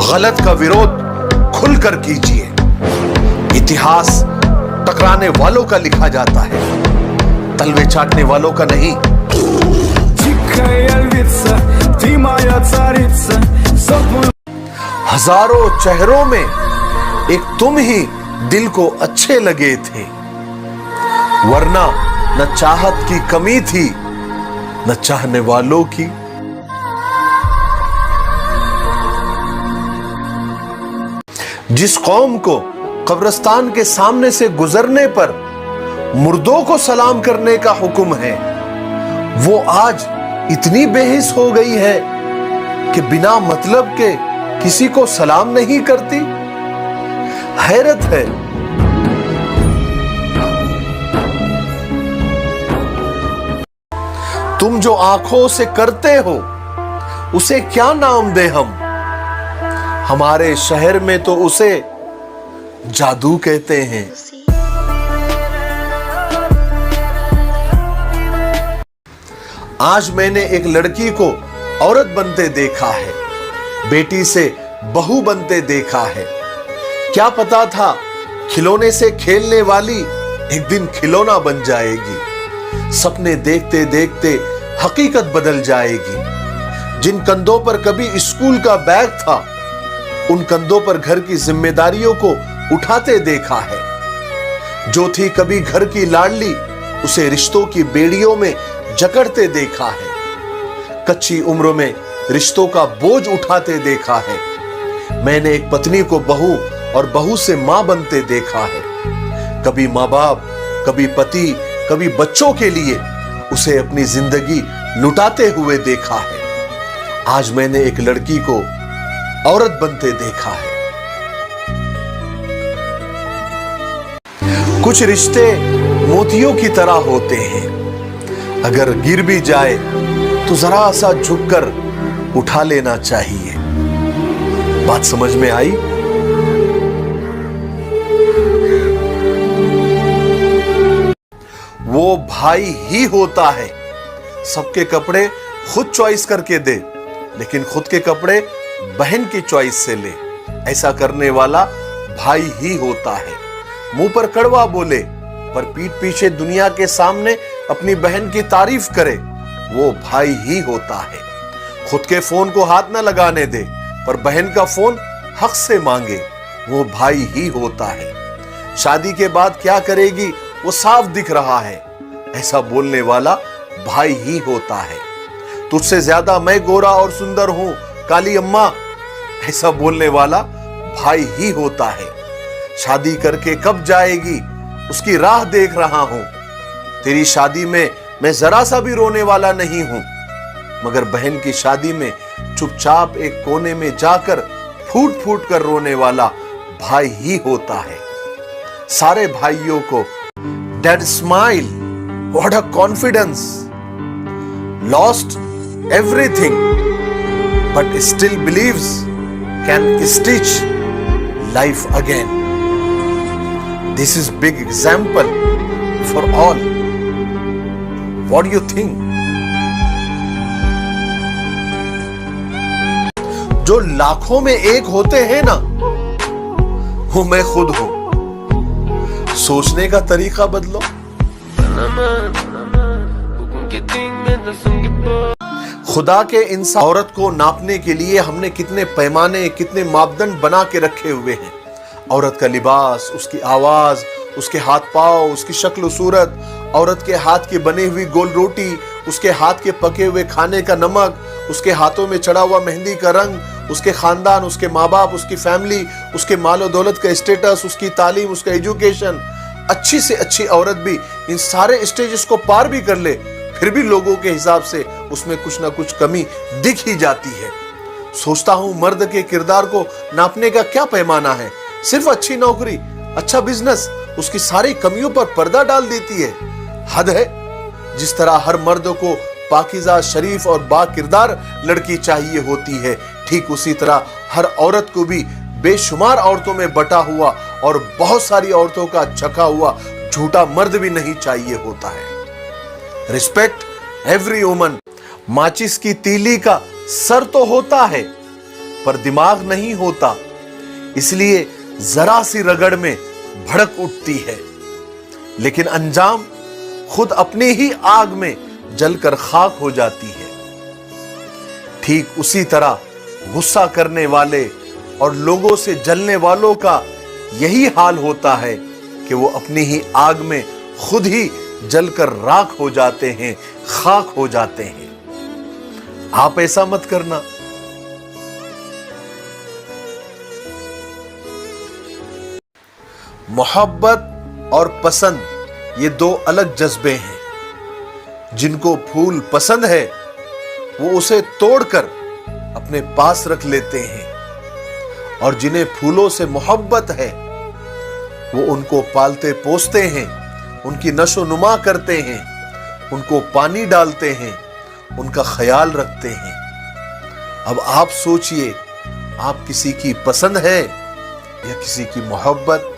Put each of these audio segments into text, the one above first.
गलत का विरोध खुलकर कीजिए। इतिहास टकराने वालों का लिखा जाता है, तलवे चाटने वालों का नहीं। हजारों चेहरों में एक तुम ही दिल को अच्छे लगे थे, वरना न चाहत की कमी थी न चाहने वालों की। जिस कौम को कब्रिस्तान के सामने से गुजरने पर मुर्दों को सलाम करने का हुक्म है, वो आज इतनी बेहिस हो गई है कि बिना मतलब के किसी को सलाम नहीं करती। हैरत है। तुम जो आंखों से करते हो उसे क्या नाम दे हम? हमारे शहर में तो उसे जादू कहते हैं। आज मैंने एक लड़की को औरत बनते देखा है, बेटी से बहू बनते देखा है। क्या पता था खिलौने से खेलने वाली एक दिन खिलौना बन जाएगी। सपने देखते देखते हकीकत बदल जाएगी। जिन कंधों पर कभी स्कूल का बैग था, उन कंधों पर घर की जिम्मेदारियों को उठाते देखा है। जो थी कभी घर की लाडली, उसे रिश्तों की बेड़ियों में जकड़ते देखा है। कच्ची उम्र में रिश्तों का बोझ उठाते देखा है। मैंने एक पत्नी को बहू और बहू से मां बनते देखा है। कभी मां बाप, कभी पति, कभी बच्चों के लिए उसे अपनी जिंदगी लुटाते हुए देखा है। आज मैंने एक लड़की को औरत बनते देखा है। कुछ रिश्ते मोतियों की तरह होते हैं, अगर गिर भी जाए तो जरा सा झुककर उठा लेना चाहिए। बात समझ में आई? वो भाई ही होता है, सबके कपड़े खुद चॉइस करके दे, लेकिन खुद के कपड़े बहन की चॉइस से ले। ऐसा करने वाला भाई ही होता है। मुंह पर कड़वा बोले पर पीठ पीछे दुनिया के सामने अपनी बहन की तारीफ करे, वो भाई ही होता है। खुद के फोन को हाथ न लगाने दे पर बहन का फोन हक से मांगे, वो भाई ही होता है। शादी के बाद क्या करेगी वो साफ दिख रहा है, ऐसा बोलने वाला भाई ही होता है। तुझसे ज्यादा मैं गोरा और सुंदर हूं काली अम्मा, ऐसा बोलने वाला भाई ही होता है। शादी करके कब जाएगी उसकी राह देख रहा हूं। तेरी शादी में मैं जरा सा भी रोने वाला नहीं हूं, मगर बहन की शादी में चुपचाप एक कोने में जाकर फूट फूट कर रोने वाला भाई ही होता है। सारे भाइयों को dead smile, what a confidence, lost everything but still believes can stitch life again. This is big example for all. What do you think? जो लाखों में एक होते हैं ना, वो मैं खुद हूं। सोचने का तरीका बदलो। खुदा के इंसान औरत को नापने के लिए हमने कितने पैमाने, कितने मापदंड बना के रखे हुए हैं। औरत का लिबास, उसकी आवाज, उसके हाथ पांव, उसकी शक्ल सूरत, औरत के हाथ की बनी हुई गोल रोटी, उसके हाथ के पके हुए खाने का नमक, उसके हाथों में चढ़ा हुआ मेहंदी का रंग, उसके खानदान, उसके माँ बाप, उसकी फैमिली, उसके मालो दौलत का स्टेटस, उसकी तालीम, उसका एजुकेशन। अच्छी से अच्छी औरत भी इन सारे स्टेजेस को पार भी कर ले, फिर भी लोगों के हिसाब से उसमें कुछ ना कुछ कमी दिख ही जाती है। सोचता हूं मर्द के किरदार को नापने का क्या पैमाना है? सिर्फ अच्छी नौकरी, अच्छा बिजनेस उसकी सारी कमियों पर पर्दा डाल देती है। हद है। जिस तरह हर मर्द को पाकीज़ा, शरीफ और बाकिरदार लड़की चाहिए होती है, ठीक उसी तरह हर औरत को भी बेशुमार औरतों में बटा हुआ और बहुत सारी औरतों का झका हुआ झूठा मर्द भी नहीं चाहिए होता है। Respect every woman. माचिस की तीली का सर तो होता है, पर दिमाग नहीं होता, इसलिए जरा सी रगड़ में भड़क उठती है, लेकिन अंजाम खुद अपने ही आग में जलकर खाक हो जाती है। ठीक उसी तरह गुस्सा करने वाले और लोगों से जलने वालों का यही हाल होता है कि वो अपनी ही आग में खुद ही जलकर राख हो जाते हैं, खाक हो जाते हैं। आप ऐसा मत करना। मोहब्बत और पसंद ये दो अलग जज्बे हैं। जिनको फूल पसंद है वो उसे तोड़कर अपने पास रख लेते हैं, और जिन्हें फूलों से मोहब्बत है वो उनको पालते पोसते हैं, उनकी नशो नुमा करते हैं, उनको पानी डालते हैं, उनका ख्याल रखते हैं। अब आप सोचिए, आप किसी की पसंद है या किसी की मोहब्बत?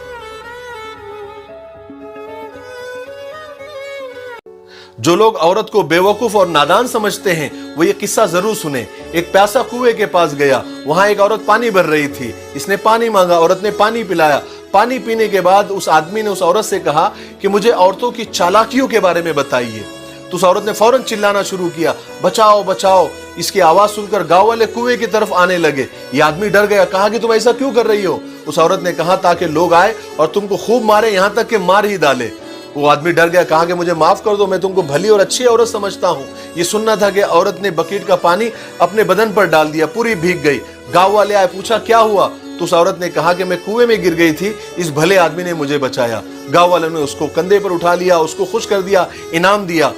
जो लोग औरत को बेवकूफ और नादान समझते हैं वो ये किस्सा जरूर सुने। एक प्यासा कुएं के पास गया, वहां एक औरत पानी भर रही थी। इसने पानी मांगा, औरत ने पानी पिलाया। पानी पीने के बाद उस आदमी ने उस औरत से कहा कि मुझे औरतों की चालाकियों के बारे में बताइए। तो उस औरत ने फौरन चिल्लाना शुरू किया, बचाओ बचाओ। इसकी आवाज सुनकर गांव वाले कुएं की तरफ आने लगे। ये आदमी डर गया, कहा कि तुम ऐसा क्यों कर रही हो? उस औरत ने कहा ताकि लोग आए और तुमको खूब मारे, यहां तक कि मार ही डाले। वो आदमी डर गया, कहा कि मुझे माफ कर दो, मैं तुमको भली और अच्छी औरत समझता हूँ। ये सुनना था कि औरत ने बकेट का पानी अपने बदन पर डाल दिया, पूरी भीग गई। गांव वाले आए, पूछा क्या हुआ? तो उस औरत ने कहा कि मैं कुएं में गिर गई थी, इस भले आदमी ने मुझे बचाया। गांव वालों ने उसको कंधे पर उठा लिया, उसको खुश कर दिया, इनाम दिया।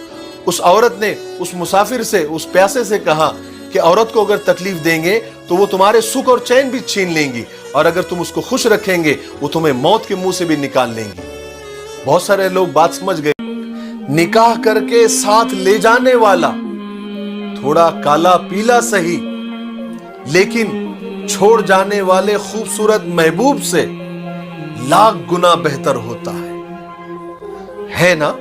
उस औरत ने उस मुसाफिर से, उस प्यासे से कहा कि औरत को अगर तकलीफ देंगे तो वो तुम्हारे सुख और चैन भी छीन लेंगी, और अगर तुम उसको खुश रखेंगे वो तुम्हें मौत के मुंह से भी निकाल लेंगी। बहुत सारे लोग बात समझ गए। निकाह करके साथ ले जाने वाला थोड़ा काला पीला सही, लेकिन छोड़ जाने वाले खूबसूरत महबूब से लाख गुना बेहतर होता है ना?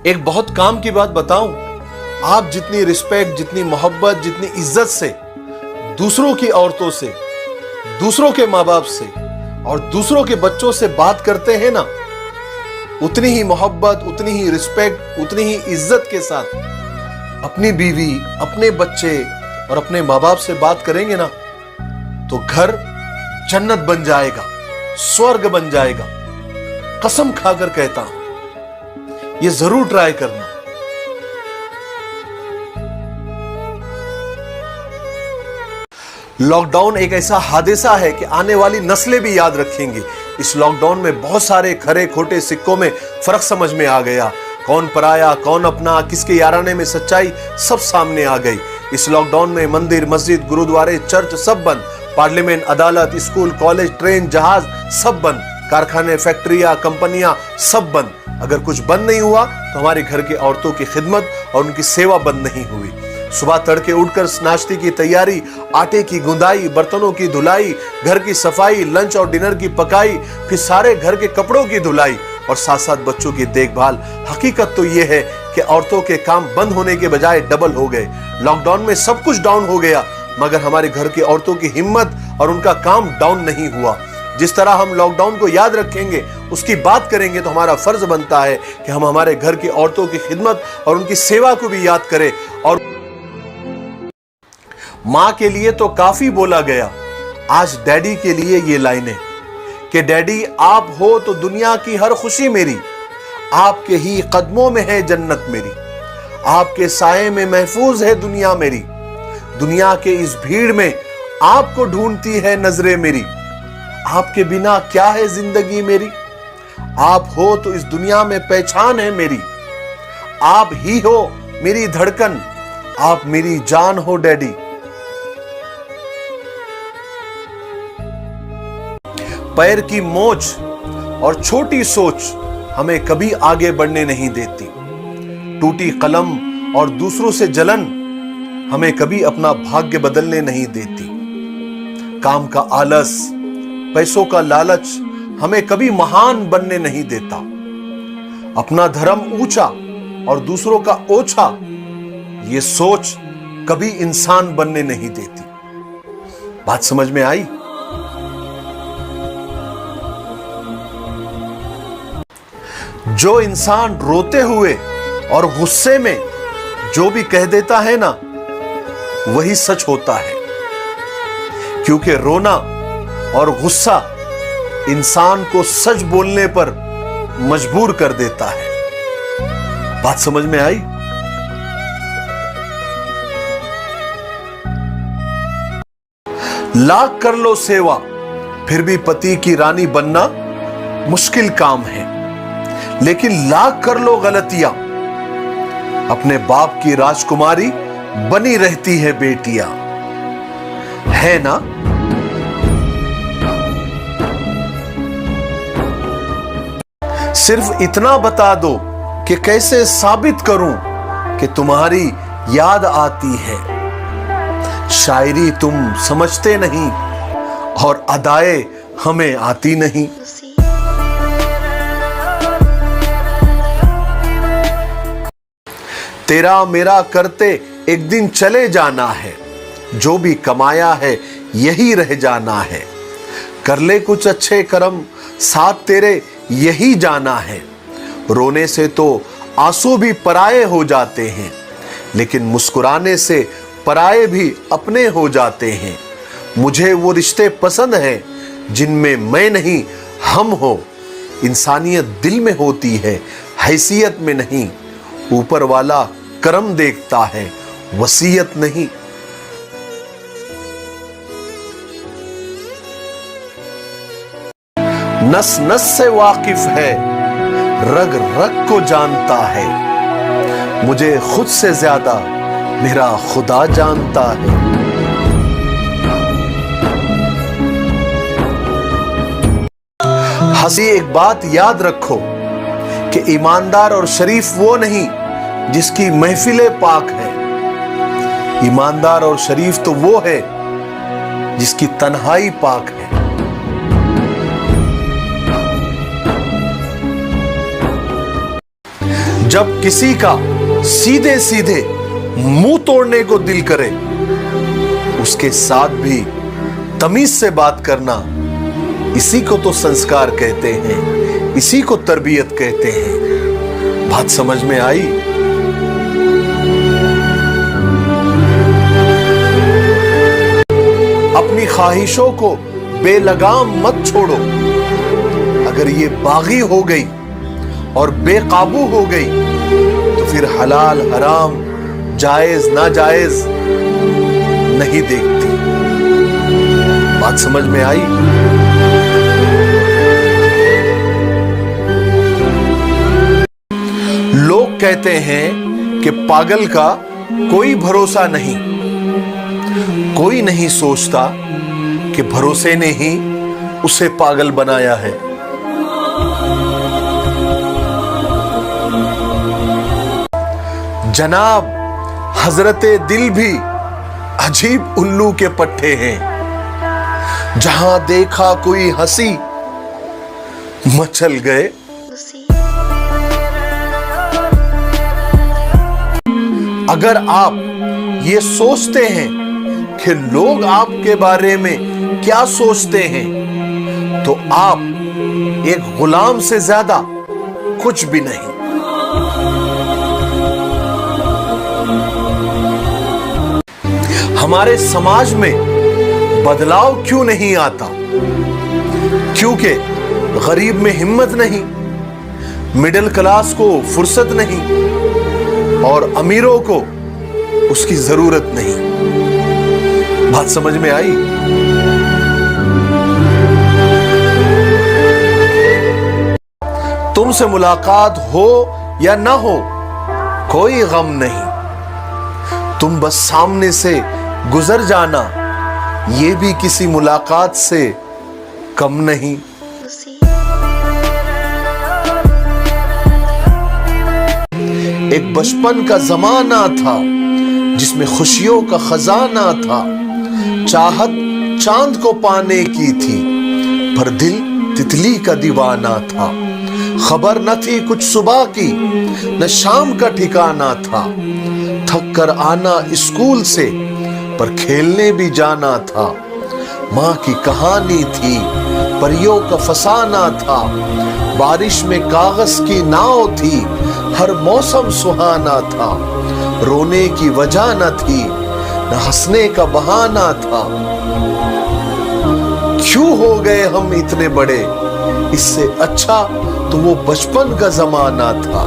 एक बहुत काम की बात बताऊं, आप जितनी रिस्पेक्ट, जितनी मोहब्बत, जितनी इज्जत से दूसरों की औरतों से, दूसरों के माँ बाप से और दूसरों के बच्चों से बात करते हैं ना, उतनी ही मोहब्बत, उतनी ही रिस्पेक्ट, उतनी ही इज्जत के साथ अपनी बीवी, अपने बच्चे और अपने माँ बाप से बात करेंगे ना, तो घर जन्नत बन जाएगा, स्वर्ग बन जाएगा। कसम खाकर कहता हूं, ये जरूर ट्राई करना। लॉकडाउन एक ऐसा हादसा है कि आने वाली नस्लें भी याद रखेंगी। इस लॉकडाउन में बहुत सारे खरे खोटे सिक्कों में फर्क समझ में आ गया। कौन पराया, कौन अपना, किसके याराने में सच्चाई, सब सामने आ गई। इस लॉकडाउन में मंदिर, मस्जिद, गुरुद्वारे, चर्च सब बंद। पार्लियामेंट, अदालत, स्कूल, कॉलेज, ट्रेन, जहाज सब बंद। कारखाने, फैक्ट्रियां, कंपनियां सब बंद। अगर कुछ बंद नहीं हुआ तो हमारे घर की औरतों की खिदमत और उनकी सेवा बंद नहीं हुई। सुबह तड़के उठकर नाश्ते की तैयारी, आटे की गुंदाई, बर्तनों की धुलाई, घर की सफाई, लंच और डिनर की पकाई, फिर सारे घर के कपड़ों की धुलाई और साथ साथ बच्चों की देखभाल। हकीकत तो यह है कि औरतों के काम बंद होने के बजाय डबल हो गए। लॉकडाउन में सब कुछ डाउन हो गया, मगर हमारे घर की औरतों की हिम्मत और उनका काम डाउन नहीं हुआ। जिस तरह हम लॉकडाउन को याद रखेंगे, उसकी बात करेंगे, तो हमारा फर्ज बनता है कि हम हमारे घर की औरतों की खिदमत और उनकी सेवा को भी याद करें। और मां के लिए तो काफी बोला गया, आज डैडी के लिए ये लाइनें कि डैडी आप हो तो दुनिया की हर खुशी मेरी, आपके ही कदमों में है जन्नत मेरी, आपके साए में महफूज है दुनिया मेरी, दुनिया के इस भीड़ में आपको ढूंढती है नजरें मेरी, आपके बिना क्या है जिंदगी मेरी, आप हो तो इस दुनिया में पहचान है मेरी, आप ही हो मेरी धड़कन, आप मेरी जान हो डैडी। पैर की मोच और छोटी सोच हमें कभी आगे बढ़ने नहीं देती। टूटी कलम और दूसरों से जलन हमें कभी अपना भाग्य बदलने नहीं देती। काम का आलस, पैसों का लालच हमें कभी महान बनने नहीं देता। अपना धर्म ऊंचा और दूसरों का ओछा ये सोच कभी इंसान बनने नहीं देती। बात समझ में आई? जो इंसान रोते हुए और गुस्से में जो भी कह देता है ना, वही सच होता है। क्योंकि रोना और गुस्सा इंसान को सच बोलने पर मजबूर कर देता है। बात समझ में आई? लाख कर लो सेवा, फिर भी पति की रानी बनना मुश्किल काम है। लेकिन लाख कर लो गलतियां, अपने बाप की राजकुमारी बनी रहती है बेटियां, है ना? सिर्फ इतना बता दो कि कैसे साबित करूं कि तुम्हारी याद आती है। शायरी तुम समझते नहीं और अदाए हमें आती नहीं। तेरा मेरा करते एक दिन चले जाना है, जो भी कमाया है यही रह जाना है। कर ले कुछ अच्छे कर्म, साथ तेरे यही जाना है। रोने से तो आंसू भी पराये हो जाते हैं, लेकिन मुस्कुराने से पराये भी अपने हो जाते हैं। मुझे वो रिश्ते पसंद हैं जिनमें मैं नहीं हम हो। इंसानियत दिल में होती है, हैसियत में नहीं। ऊपर वाला कर्म देखता है, वसीयत नहीं। नस नस से वाकिफ है, रग रग को जानता है। मुझे खुद से ज्यादा मेरा खुदा जानता है। हंसी एक बात याद रखो कि ईमानदार और शरीफ वो नहीं जिसकी महफिले पाक है। ईमानदार और शरीफ तो वो है जिसकी तन्हाई पाक है। जब किसी का सीधे सीधे मुंह तोड़ने को दिल करे, उसके साथ भी तमीज से बात करना, इसी को तो संस्कार कहते हैं, इसी को तरबियत कहते हैं। बात समझ में आई? अपनी ख्वाहिशों को बेलगाम मत छोड़ो। अगर ये बागी हो गई और बेकाबू हो गई तो फिर हलाल हराम, जायज नाजायज नहीं देखती। बात समझ में आई? लोग कहते हैं कि पागल का कोई भरोसा नहीं। कोई नहीं सोचता कि भरोसे ने ही उसे पागल बनाया है। जनाब हजरते दिल भी अजीब उल्लू के पट्टे हैं। जहां देखा कोई हंसी, मचल गए। अगर आप ये सोचते हैं कि लोग आपके बारे में क्या सोचते हैं, तो आप एक गुलाम से ज्यादा कुछ भी नहीं। हमारे समाज में बदलाव क्यों नहीं आता? क्योंकि गरीब में हिम्मत नहीं, मिडिल क्लास को फुर्सत नहीं और अमीरों को उसकी जरूरत नहीं। बात समझ में आई? तुमसे मुलाकात हो या ना हो, कोई गम नहीं। तुम बस सामने से गुजर जाना, ये भी किसी मुलाकात से कम नहीं। एक बचपन का जमाना था जिसमें खुशियों का खजाना था। चाहत चांद को पाने की थी, पर दिल तितली का दीवाना था। खबर न थी कुछ सुबह की, न शाम का ठिकाना था। थक कर आना स्कूल से, पर खेलने भी जाना था। माँ की कहानी थी, परियों का फसाना था। बारिश में कागज की नाव थी, हर मौसम सुहाना था। रोने की वजह न थी, न हंसने का बहाना था। क्यों हो गए हम इतने बड़े, इससे अच्छा तो वो बचपन का जमाना था।